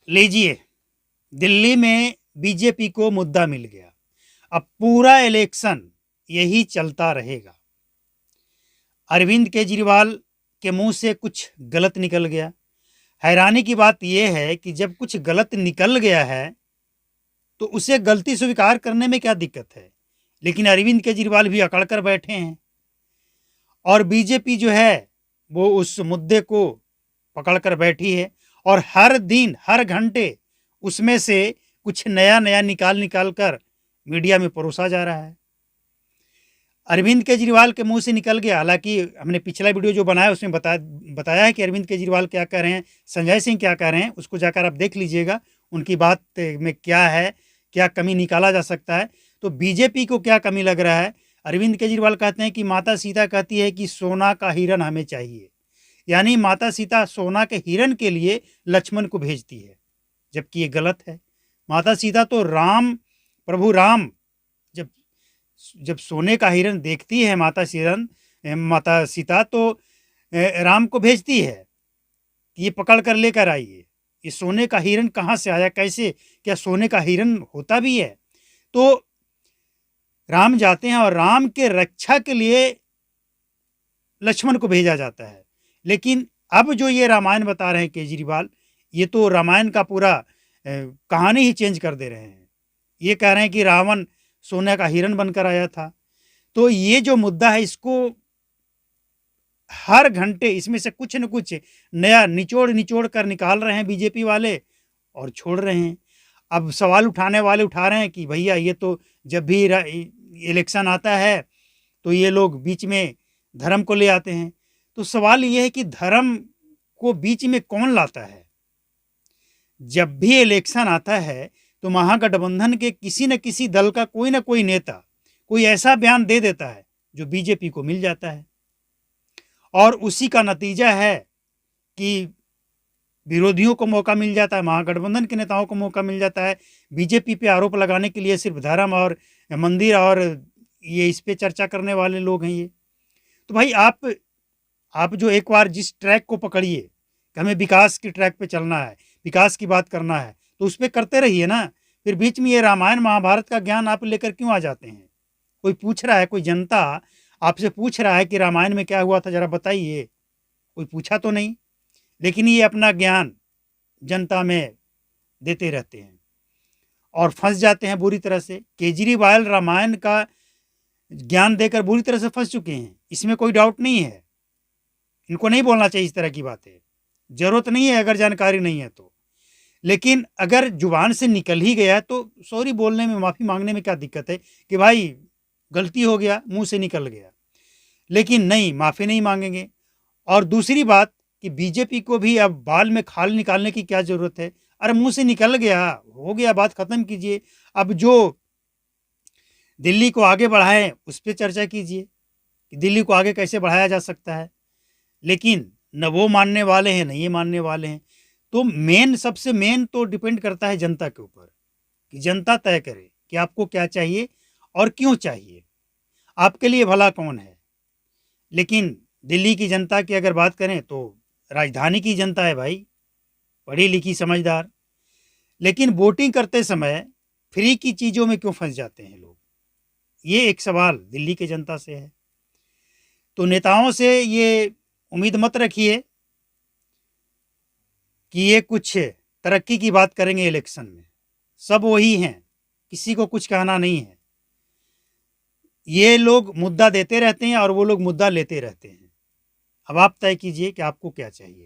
लीजिए, दिल्ली में बीजेपी को मुद्दा मिल गया। अब पूरा इलेक्शन यही चलता रहेगा। अरविंद केजरीवाल के मुंह से कुछ गलत निकल गया। हैरानी की बात यह है कि जब कुछ गलत निकल गया है तो उसे गलती स्वीकार करने में क्या दिक्कत है, लेकिन अरविंद केजरीवाल भी अकड़ कर बैठे हैं और बीजेपी जो है वो उस मुद्दे को पकड़ कर बैठी है और हर दिन हर घंटे उसमें से कुछ नया नया निकाल निकाल कर मीडिया में परोसा जा रहा है। अरविंद केजरीवाल के मुंह से निकल गया। हालांकि हमने पिछला वीडियो जो बनाया उसमें बताया है कि अरविंद केजरीवाल क्या कह रहे हैं, संजय सिंह क्या कह रहे हैं, उसको जाकर आप देख लीजिएगा उनकी बात में क्या है, क्या कमी निकाला जा सकता है। तो बीजेपी को क्या कमी लग रहा है। अरविंद केजरीवाल कहते हैं कि माता सीता कहती है कि सोना का हिरन हमें चाहिए, यानी माता सीता सोना के हिरन के लिए लक्ष्मण को भेजती है, जबकि ये गलत है। माता सीता तो राम, प्रभु राम जब जब सोने का हिरन देखती है माता सीता तो राम को भेजती है कि ये पकड़ कर लेकर आइए। ये सोने का हिरन कहाँ से आया, कैसे, क्या सोने का हिरन होता भी है? तो राम जाते हैं और राम के रक्षा के लिए लक्ष्मण को भेजा जाता है। लेकिन अब जो ये रामायण बता रहे हैं केजरीवाल, ये तो रामायण का पूरा कहानी ही चेंज कर दे रहे हैं। ये कह रहे हैं कि रावण सोने का हिरन बनकर आया था। तो ये जो मुद्दा है इसको हर घंटे इसमें से कुछ न कुछ नया निचोड़ निचोड़ कर निकाल रहे हैं बीजेपी वाले और छोड़ रहे हैं। अब सवाल उठाने वाले उठा रहे हैं कि भैया ये तो जब भी इलेक्शन आता है तो ये लोग बीच में धर्म को ले आते हैं। तो सवाल ये है कि धर्म को बीच में कौन लाता है? जब भी इलेक्शन आता है तो महागठबंधन के किसी न किसी दल का कोई ना कोई नेता कोई ऐसा बयान दे देता है जो बीजेपी को मिल जाता है और उसी का नतीजा है कि विरोधियों को मौका मिल जाता है, महागठबंधन के नेताओं को मौका मिल जाता है बीजेपी पे आरोप लगाने के लिए। सिर्फ धर्म और मंदिर और ये इस पे चर्चा करने वाले लोग हैं ये। तो भाई आप जो एक बार जिस ट्रैक को पकड़िए कि हमें विकास की ट्रैक पे चलना है, विकास की बात करना है, तो उस पर करते रहिए ना। फिर बीच में ये रामायण महाभारत का ज्ञान आप लेकर क्यों आ जाते हैं? कोई पूछ रहा है, कोई जनता आपसे पूछ रहा है कि रामायण में क्या हुआ था जरा बताइए, कोई पूछा तो नहीं। लेकिन ये अपना ज्ञान जनता में देते रहते हैं और फंस जाते हैं बुरी तरह से। केजरीवाल रामायण का ज्ञान देकर बुरी तरह से फंस चुके हैं, इसमें कोई डाउट नहीं है। इनको नहीं बोलना चाहिए इस तरह की बातें, जरूरत नहीं है अगर जानकारी नहीं है तो। लेकिन अगर जुबान से निकल ही गया तो सॉरी बोलने में, माफ़ी मांगने में क्या दिक्कत है कि भाई गलती हो गया, मुंह से निकल गया। लेकिन नहीं, माफ़ी नहीं मांगेंगे। और दूसरी बात कि बीजेपी को भी अब बाल में खाल निकालने की क्या ज़रूरत है? अरे मुंह से निकल गया, हो गया, बात ख़त्म कीजिए। अब जो दिल्ली को आगे बढ़ाएं उस पर चर्चा कीजिए कि दिल्ली को आगे कैसे बढ़ाया जा सकता है। लेकिन न वो मानने वाले हैं न ये मानने वाले हैं। तो सबसे मेन तो डिपेंड करता है जनता के ऊपर कि जनता तय करे कि आपको क्या चाहिए और क्यों चाहिए, आपके लिए भला कौन है। लेकिन दिल्ली की जनता की अगर बात करें तो राजधानी की जनता है भाई, पढ़ी लिखी समझदार। लेकिन वोटिंग करते समय फ्री की चीज़ों में क्यों फंस जाते हैं लोग, ये एक सवाल दिल्ली की जनता से है। तो नेताओं से ये उम्मीद मत रखिए कि ये कुछ तरक्की की बात करेंगे इलेक्शन में। सब वही हैं, किसी को कुछ कहना नहीं है। ये लोग मुद्दा देते रहते हैं और वो लोग मुद्दा लेते रहते हैं। अब आप तय कीजिए कि आपको क्या चाहिए।